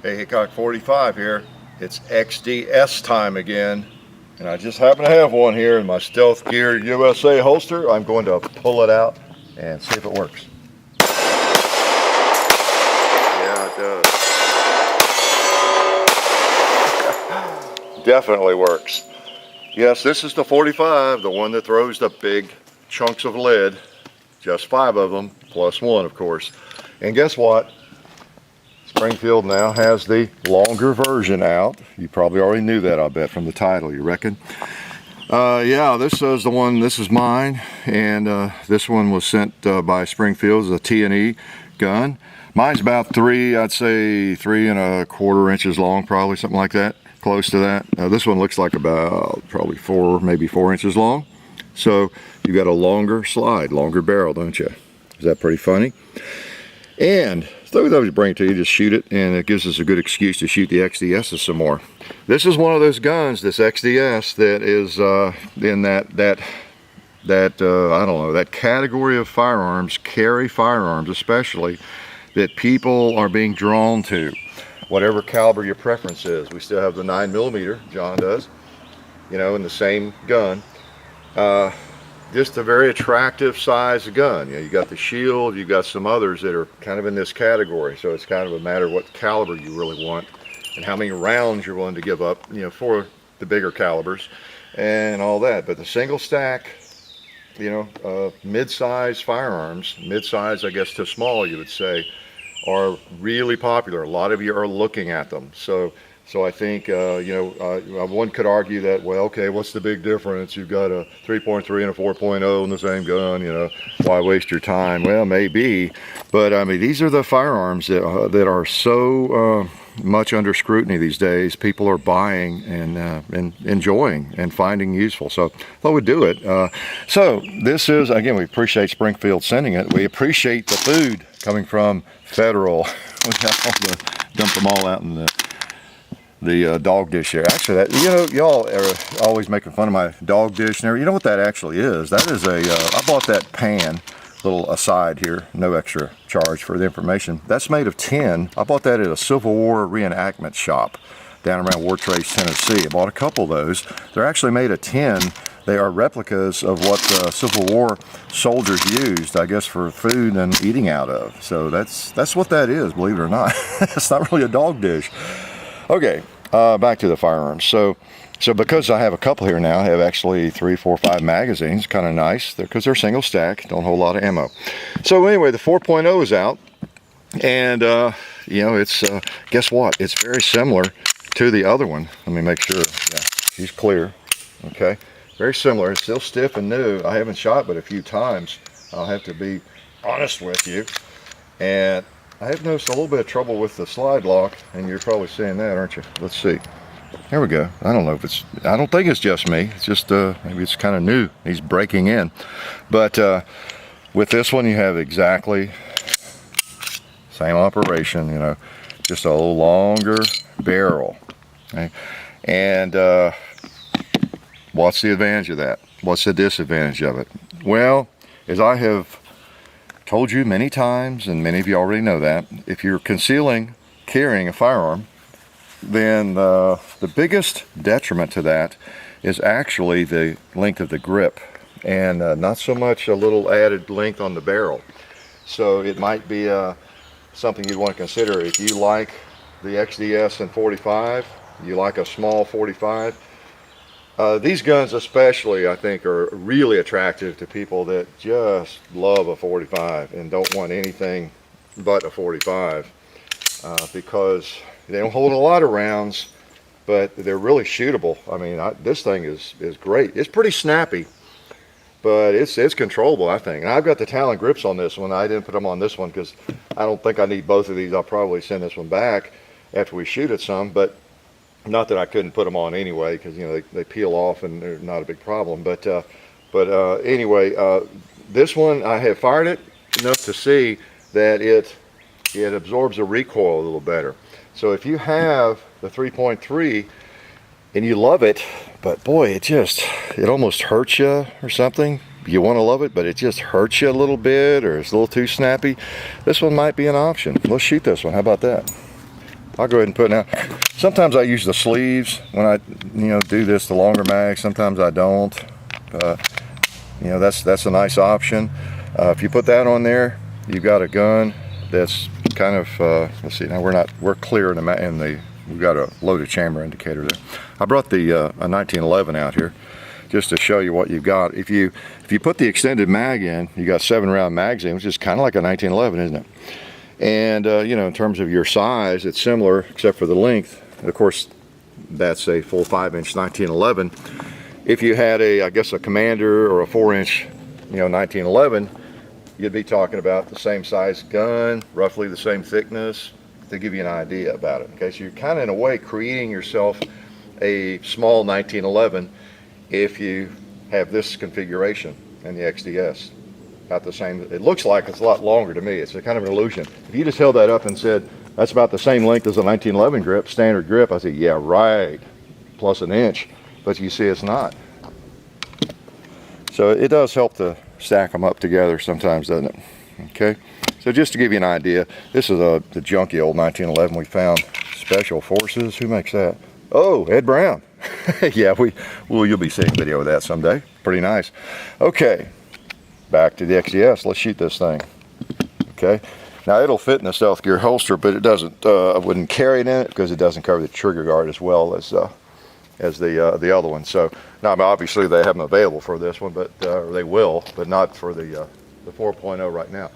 Hey, Hickok 45 here. It's XDS time again, and I just happen to have one here in my Stealth Gear USA holster. I'm going to pull it out and see if it works. Yeah, it does. Definitely works. Yes, this is the 45, the one that throws the big chunks of lead. Just 5 of them, plus 1, of course. And guess what? Springfield now has the longer version out. You probably already knew that, I bet, from the title, you reckon? Yeah, this is the one, this is mine, and this one was sent by Springfield as a T&E gun. Mine's about I'd say 3 1/4 inches long, probably, something like that, close to that. This one looks like about probably 4, maybe 4 inches long. So you've got a longer slide, longer barrel, don't you? Is that pretty funny? And so we thought we'd bring it to you, just shoot it, and it gives us a good excuse to shoot the XDSs some more. This is one of those guns, this XDS, that is in that I don't know, that category of firearms, carry firearms especially, that people are being drawn to. Whatever caliber your preference is. We still have the 9mm, John does, you know, in the same gun. Just a very attractive size gun. You know, you got the Shield, you got some others that are kind of in this category. So it's kind of a matter of what caliber you really want and how many rounds you're willing to give up, you know, for the bigger calibers and all that. But the single stack, you know, mid-size firearms, mid-size, I guess, to small, you would say, are really popular. A lot of you are looking at them. So I think, you know, one could argue that, well, okay, what's the big difference? You've got a 3.3 and a 4.0 in the same gun, you know, why waste your time? Well, maybe, but I mean, these are the firearms that are so much under scrutiny these days. People are buying and enjoying and finding useful. So I thought we'd do it. So this is, again, we appreciate Springfield sending it. We appreciate the food coming from Federal. We dump them all out in the dog dish there. Actually, that, you know, y'all are always making fun of my dog dish and everything. You know what that actually is? That is I bought that pan, little aside here, no extra charge for the information. That's made of tin. I bought that at a Civil War reenactment shop down around War Trace, Tennessee. I bought a couple of those. They're actually made of tin. They are replicas of what Civil War soldiers used, I guess, for food and eating out of. So that's what that is, believe it or not. It's not really a dog dish. Okay, back to the firearms. So because I have a couple here now, I have actually 3, 4, 5 magazines, kind of nice, because they're single stack, don't hold a lot of ammo. So anyway, the 4.0 is out, and you know, it's guess what? It's very similar to the other one. Let me make sure. Yeah, she's clear. Okay, very similar. It's still stiff and new. I haven't shot but a few times. I'll have to be honest with you, and I have noticed a little bit of trouble with the slide lock, and you're probably seeing that, aren't you? Let's see. There we go. I don't know if it's, I don't think it's just me. It's just, maybe it's kind of new. He's breaking in. But with this one, you have exactly same operation, you know, just a little longer barrel. Okay? And what's the advantage of that? What's the disadvantage of it? Well, as I have told you many times, and many of you already know that, if you're carrying a firearm, then the biggest detriment to that is actually the length of the grip, and not so much a little added length on the barrel. So it might be something you'd want to consider if you like the XDS and 45, you like a small 45. These guns especially, I think, are really attractive to people that just love a 45 and don't want anything but a 45 because they don't hold a lot of rounds, but they're really shootable. I mean, this thing is great. It's pretty snappy, but it's controllable, I think. And I've got the Talon grips on this one. I didn't put them on this one because I don't think I need both of these. I'll probably send this one back after we shoot it some, but not that I couldn't put them on anyway, because you know they peel off and they're not a big problem. But anyway, this one I have fired it enough to see that it absorbs the recoil a little better. So if you have the 3.3 and you love it, but boy, it almost hurts you or something. You want to love it, but it just hurts you a little bit, or it's a little too snappy. This one might be an option. Let's shoot this one. How about that? I'll go ahead and put it out. Sometimes I use the sleeves when I, do this, the longer mag. Sometimes I don't. That's a nice option. If you put that on there, you've got a gun that's kind of, let's see, now we're clear in the we've got a loaded chamber indicator there. I brought the a 1911 out here just to show you what you've got. If you put the extended mag in, you got 7-round magazine, which is kind of like a 1911, isn't it? And in terms of your size, it's similar except for the length. Of course, that's a full 5-inch 1911. If you had I guess a Commander or a 4-inch, 1911, you'd be talking about the same size gun, roughly the same thickness, to give you an idea about it. Okay, so you're kind of in a way creating yourself a small 1911 if you have this configuration in the XDS. About the same. It looks like it's a lot longer to me. It's a kind of an illusion. If you just held that up and said that's about the same length as a 1911 grip, standard grip, I say, yeah, right, plus an inch. But you see it's not. So it does help to stack them up together sometimes, doesn't it? Okay. So just to give you an idea, this is the junky old 1911 we found. Special Forces. Who makes that? Oh, Ed Brown. Yeah, you'll be seeing video of that someday. Pretty nice. Okay. Back to the XDS. Let's shoot this thing. Okay. Now it'll fit in the stealth gear holster, but it doesn't. I wouldn't carry it in it because it doesn't cover the trigger guard as well as the other one. So now obviously they have them available for this one, but or they will, but not for the 4.0 right now.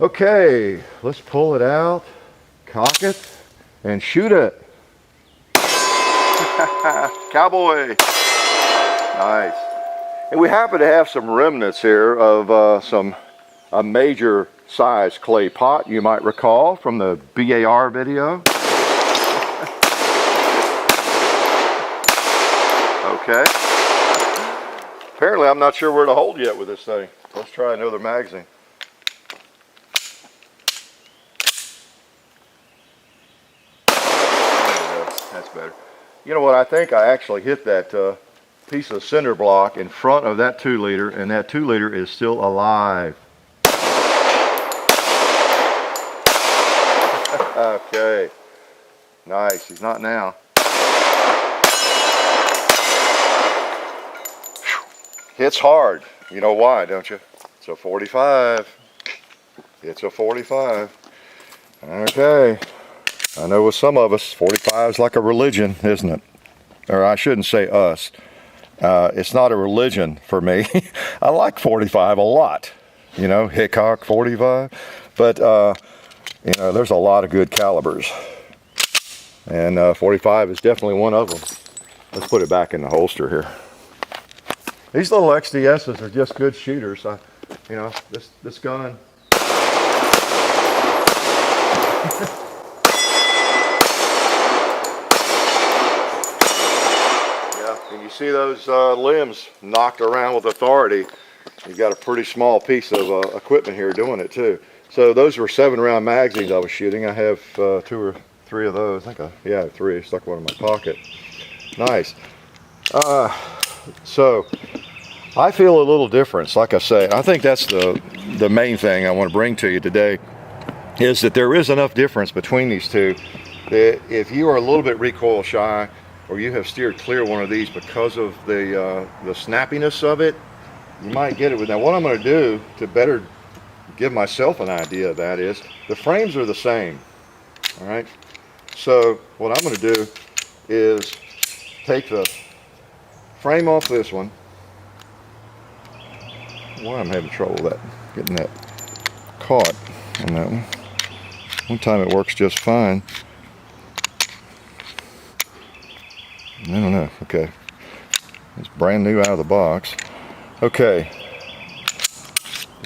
Okay, let's pull it out, cock it, and shoot it. Cowboy. Nice. And we happen to have some remnants here of a major size clay pot, you might recall from the BAR video. Okay. Apparently I'm not sure where to hold yet with this thing. Let's try another magazine. That's better. You know what, I think I actually hit that piece of cinder block in front of that 2-liter, and that 2-liter is still alive. Okay. Nice. He's not now. Hits hard. You know why, don't you? It's a 45. It's a 45. Okay. I know with some of us, 45 is like a religion, isn't it? Or I shouldn't say us. It's not a religion for me. I like 45 a lot. Hickok 45. But, there's a lot of good calibers. And 45 is definitely one of them. Let's put it back in the holster here. These little XDSs are just good shooters. This gun. And you see those limbs knocked around with authority. You've got a pretty small piece of equipment here doing it too. So those were 7-round magazines I was shooting. I have 2 or 3 of those. I think 3. I stuck one in my pocket. Nice. So I feel a little difference. Like I say, I think that's the main thing I want to bring to you today, is that there is enough difference between these two that if you are a little bit recoil shy, or you have steered clear one of these because of the snappiness of it, you might get it with. Now what I'm going to do to better give myself an idea of that is, the frames are the same. All right. So what I'm going to do is take the frame off this one. Why I'm having trouble with that, getting that caught on that one. One time it works just fine. I don't know. Okay, it's brand new out of the box. Okay,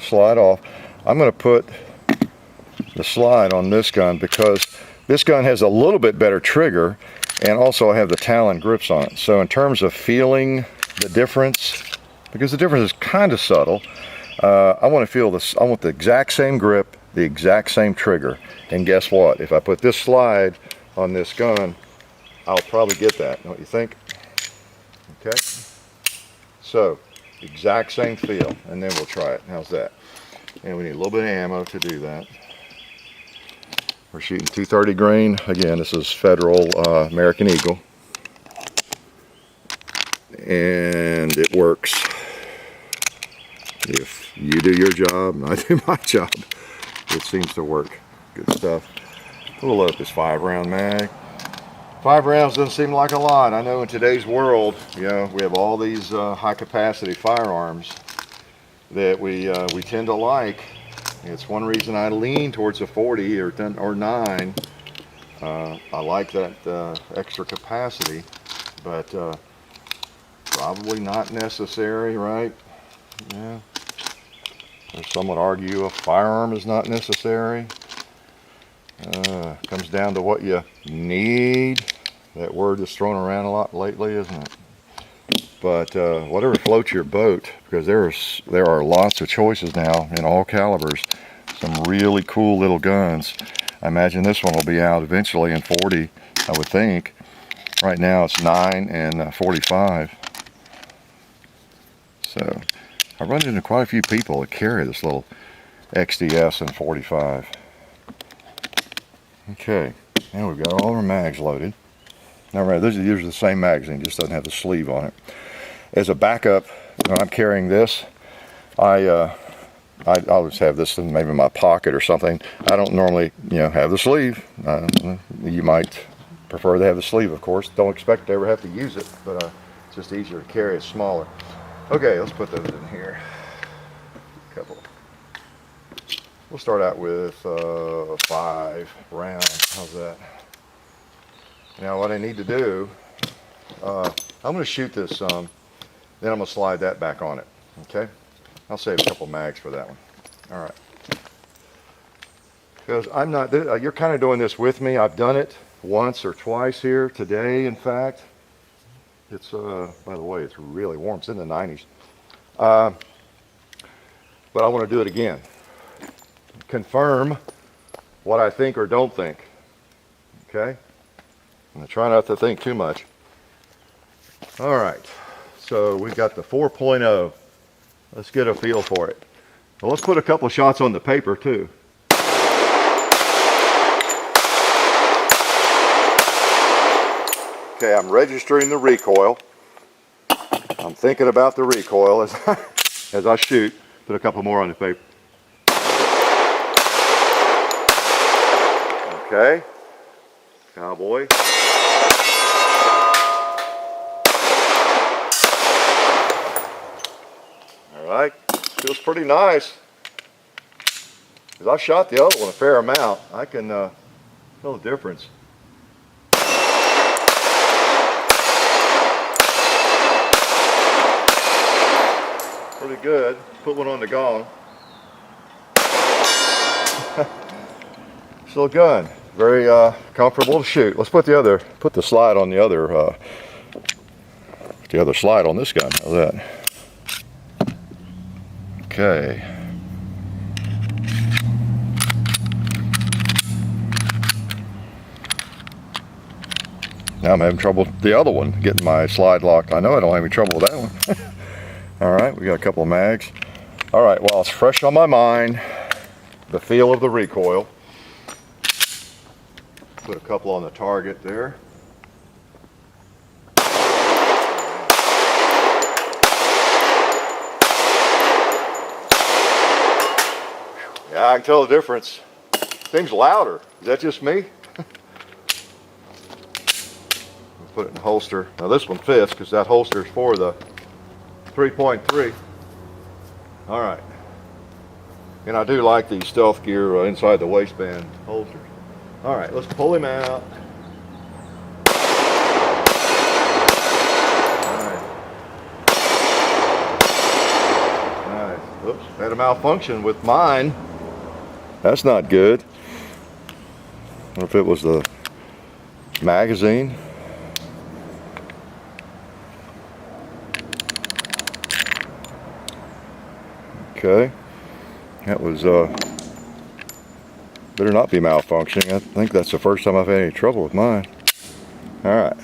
slide off. I'm going to put the slide on this gun because this gun has a little bit better trigger, and also I have the Talon grips on it. So in terms of feeling the difference, because the difference is kind of subtle, I want to feel this. I want the exact same grip, the exact same trigger. And guess what? If I put this slide on this gun, I'll probably get that, don't you think? Okay. So, exact same feel, and then we'll try it. How's that? And we need a little bit of ammo to do that. We're shooting 230 grain. Again, this is Federal American Eagle. And it works. If you do your job and I do my job, it seems to work. Good stuff. We'll load up this 5-round mag. 5 rounds doesn't seem like a lot. I know in today's world, you know, we have all these high capacity firearms that we tend to like. It's one reason I lean towards a 40 or 10 or 9. I like that extra capacity, but probably not necessary, right? Yeah. Some would argue a firearm is not necessary. Comes down to what you need. That word is thrown around a lot lately, isn't it? But whatever floats your boat, because there are lots of choices now in all calibers. Some really cool little guns. I imagine this one will be out eventually in 40, I would think. Right now it's 9 and 45. So I run into quite a few people that carry this little XDS in 45. Okay, now we've got all our mags loaded. Now right, this is usually the same magazine, just doesn't have the sleeve on it. As a backup, when I'm carrying this, I'll just have this in maybe my pocket or something. I don't normally, you know, have the sleeve. You might prefer to have the sleeve, of course. Don't expect to ever have to use it, but it's just easier to carry. It's smaller. Okay, let's put those in here. A couple. We'll start out with 5 rounds. How's that? Now what I need to do, I'm going to shoot this some, then I'm going to slide that back on it. Okay? I'll save a couple mags for that one. All right. Because I'm not, you're kind of doing this with me. I've done it once or twice here today, in fact. It's, by the way, it's really warm. It's in the 90s. But I want to do it again. Confirm what I think or don't think. Okay? I'm going to try not to think too much. All right. So we've got the 4.0. Let's get a feel for it. Well, let's put a couple of shots on the paper too. Okay, I'm registering the recoil. I'm thinking about the recoil as I shoot. Put a couple more on the paper. Okay. Cowboy. Alright, feels pretty nice. Because I shot the other one a fair amount. I can tell the difference. Pretty good. Put one on the gong. Still a gun. Very comfortable to shoot. Let's put the slide on the other slide on this gun. How's that? Okay. Now I'm having trouble with the other one, getting my slide locked. I know I don't have any trouble with that one. Alright, we got a couple of mags. Alright, well, it's fresh on my mind, the feel of the recoil. Put a couple on the target there. Yeah, I can tell the difference. Seems louder. Is that just me? Put it in the holster. Now this one fits because that holster is for the 3.3. All right. And I do like the stealth gear inside the waistband holsters. All right, let's pull him out. Nice. Oops, had a malfunction with mine. That's not good. I wonder if it was the magazine. Okay, that was better not be malfunctioning. I think that's the first time I've had any trouble with mine. All right,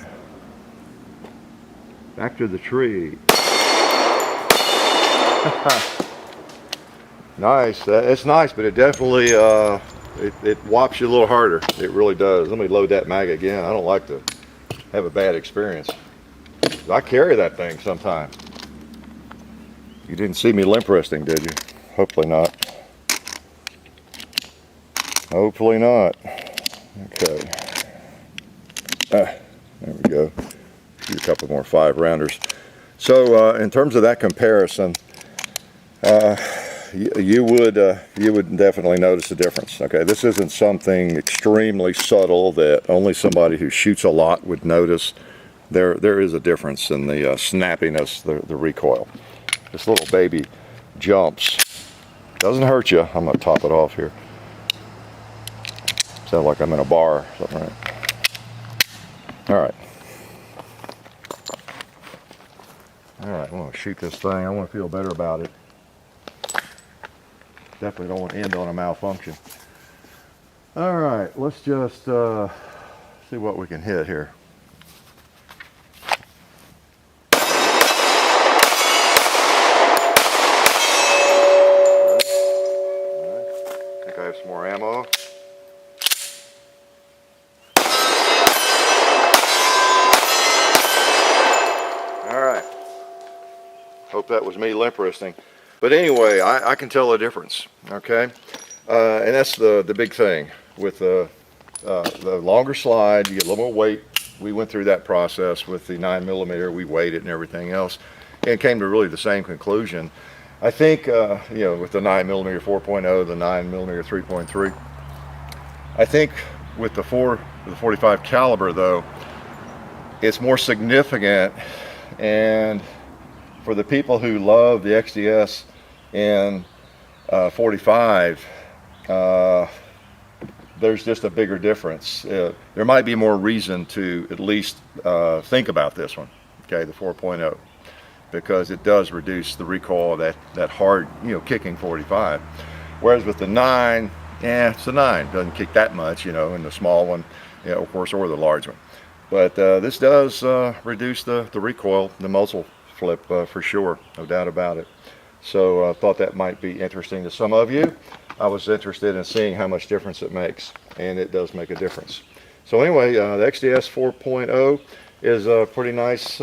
back to the tree. Nice. It's nice, but it definitely it whops you a little harder. It really does. Let me load that mag again. I don't like to have a bad experience. I carry that thing sometimes. You didn't see me limp wristing, did you? Hopefully not. Hopefully not. Okay. There we go. Shoot a couple more 5-rounders. So in terms of that comparison, you would definitely notice a difference. Okay, this isn't something extremely subtle that only somebody who shoots a lot would notice. There is a difference in the snappiness, the recoil. This little baby jumps. Doesn't hurt you. I'm gonna top it off here. Sound like I'm in a bar or something, right? All right. All right, I want to shoot this thing. I want to feel better about it. Definitely don't want to end on a malfunction. All right, let's just see what we can hit here. I think I have some more ammo. All right. Hope that was me limp wristing. But anyway, I can tell a difference, okay? And that's the big thing. With the longer slide, you get a little more weight. We went through that process with the 9mm. We weighed it and everything else, and came to really the same conclusion. I think, you know, with the 9mm 4.0, the 9mm 3.3, I think with the 45 caliber though, it's more significant. And for the people who love the XDS in 45, there's just a bigger difference. There might be more reason to at least think about this one, okay, the 4.0, because it does reduce the recoil of that hard, you know, kicking 45. Whereas with the 9, it's a 9, doesn't kick that much, you know, and the small one, you know, of course, or the large one. But this does reduce the recoil, the muzzle flip for sure, no doubt about it. So I thought that might be interesting to some of you. I was interested in seeing how much difference it makes, and it does make a difference. So anyway, the XDS 4.0 is a pretty nice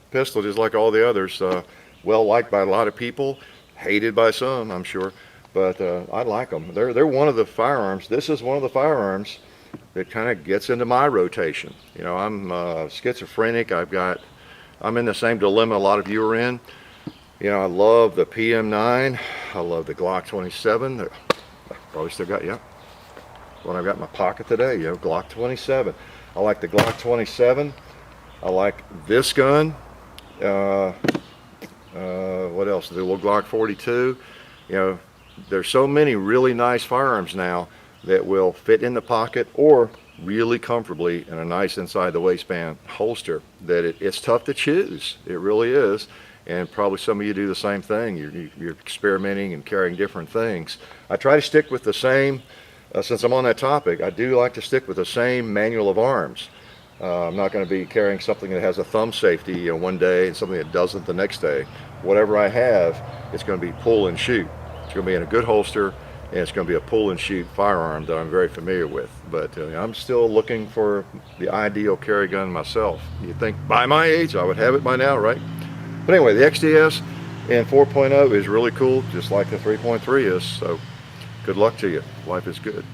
pistol, just like all the others. Well liked by a lot of people, hated by some, I'm sure, but I like them. They're one of the firearms. This is one of the firearms that kind of gets into my rotation. You know, I'm schizophrenic. I'm in the same dilemma a lot of you are in. You know, I love the PM9. I love the Glock 27. I probably still got, yeah, what I've got in my pocket today, you know, Glock 27. I like the Glock 27. I like this gun. What else? The little Glock 42. You know, there's so many really nice firearms now that will fit in the pocket or really comfortably in a nice inside the waistband holster that it's tough to choose. It really is. And probably some of you do the same thing. You're experimenting and carrying different things. I try to stick with the same, since I'm on that topic, I do like to stick with the same manual of arms. I'm not going to be carrying something that has a thumb safety, you know, one day and something that doesn't the next day. Whatever I have, it's going to be pull and shoot. It's going to be in a good holster, and it's going to be a pull and shoot firearm that I'm very familiar with. But I'm still looking for the ideal carry gun myself. You'd think by my age I would have it by now, right? But anyway, the XDS in 4.0 is really cool, just like the 3.3 is. So good luck to you. Life is good.